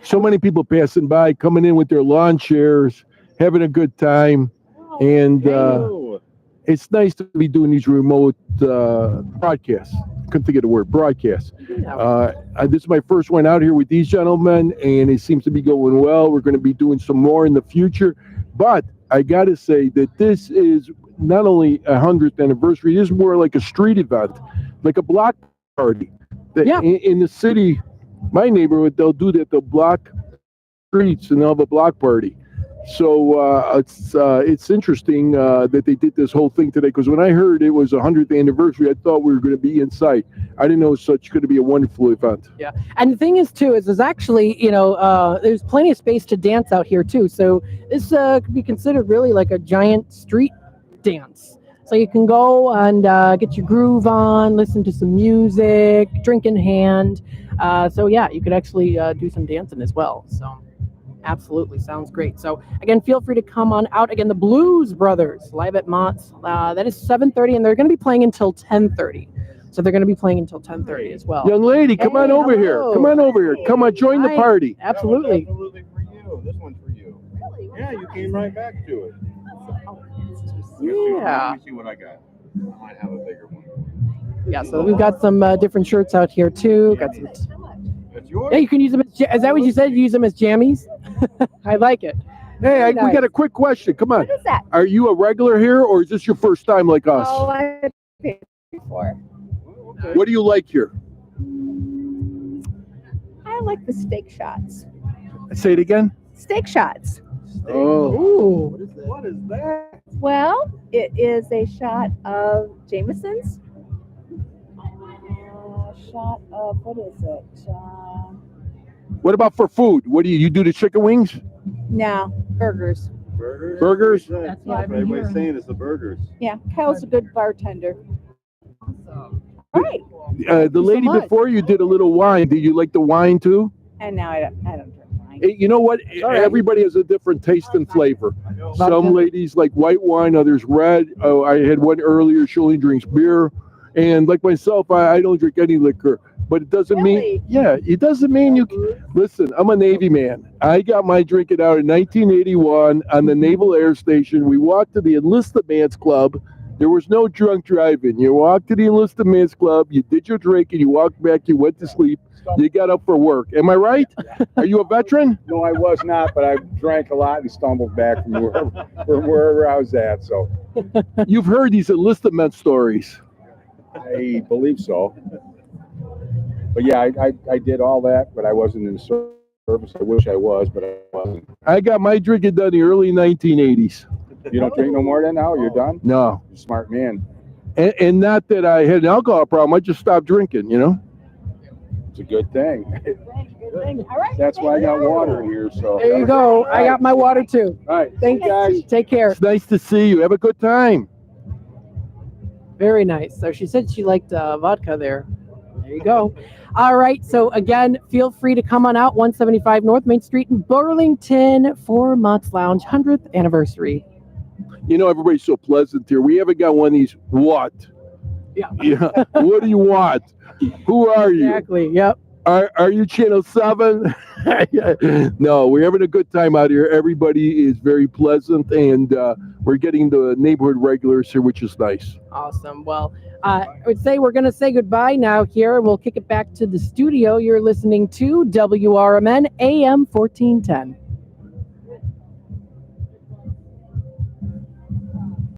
So many people passing by, coming in with their lawn chairs, having a good time. And it's nice to be doing these remote broadcasts. Couldn't think of the word, broadcast. This is my first one out here with these gentlemen, and it seems to be going well. We're going to be doing some more in the future. But I got to say that this is not only a 100th anniversary, this is more like a street event, like a block party. In the city, my neighborhood, they'll do that. They'll block streets and they'll have a block party. So it's interesting that they did this whole thing today, because when I heard it was 100th anniversary, I thought we were going to be inside. I didn't know such going to be a wonderful event. Yeah, and the thing is too is there's actually there's plenty of space to dance out here too. So this could be considered really like a giant street dance. So you can go and get your groove on, listen to some music, drink in hand. So yeah, you could actually do some dancing as well. So absolutely sounds great. So again, feel free to come on out. Again, the Blues Brothers live at Mott's. That is 7:30, and they're going to be playing until 10:30. So they're going to be playing until 10:30 as well. Young lady, come on over here. hello. Come on over here. Come on, join the Hi. party. Absolutely. Absolutely for you. This one's for you. Really? Yeah, you came right back to it. Yeah. Let me see what I got. I might have a bigger one. Yeah. So we've got some different shirts out here too. Got some. That's yours. Yeah, you can use them. Is that what you said? Use them as jammies? I like it. Hey, we Nice. got a quick question. Come on. What is that? Are you a regular here, or is this your first time like us? Oh, I paid for. What do you like here? I like the steak shots. Say it again. Steak shots. Oh. Ooh. What is that? Well, it is a shot of Jameson's. Shot of, what is it? What about for food? What do you do? The chicken wings? No, burgers. Burgers? Burgers? That's what I've been Everybody's hearing. saying it's the burgers. Yeah, Kyle's a good bartender. All right. The lady much. before you did a little wine. Did you like the wine too? And now I don't drink wine. Hey, you know what? all right. Everybody has a different taste and flavor. Some ladies like white wine, others red. Oh, I had one earlier. She only drinks beer. And like myself, I don't drink any liquor. But it doesn't mean, it doesn't mean you can. Listen, I'm a Navy man. I got my drinking out in 1981 on the Naval Air Station. We walked to the Enlisted Man's Club. There was no drunk driving. You walked to the Enlisted Man's Club, you did your drink, and you walked back, you went to sleep, you got up for work. Am I right? Are you a veteran? No, I was not, but I drank a lot and stumbled back from wherever I was at. So You've heard these enlisted men stories. I believe so. But yeah, I did all that, but I wasn't in service. I wish I was, but I wasn't. I got my drinking done in the early 1980s. You don't drink no more then now? You're done? No. You're a smart man. And not that I had an alcohol problem. I just stopped drinking, you know? It's a good thing. All right. That's why I got water in here. So There you go. I got my water too. all right. Thank you guys. Take care. It's nice to see you. Have a good time. Very nice. So she said she liked vodka there. There you go. All right. So again, feel free to come on out 175 North Main Street in Burlington for Mott's Lounge 100th anniversary. You know, everybody's so pleasant here. We haven't got one of these, what? Yeah. Yeah. What do you want? Who are you? Exactly. Yep. Are you Channel 7? No, we're having a good time out here. Everybody is very pleasant, and we're getting the neighborhood regulars here, which is nice. Awesome. Well, I would say we're going to say goodbye now here, and we'll kick it back to the studio. You're listening to WRMN AM 1410.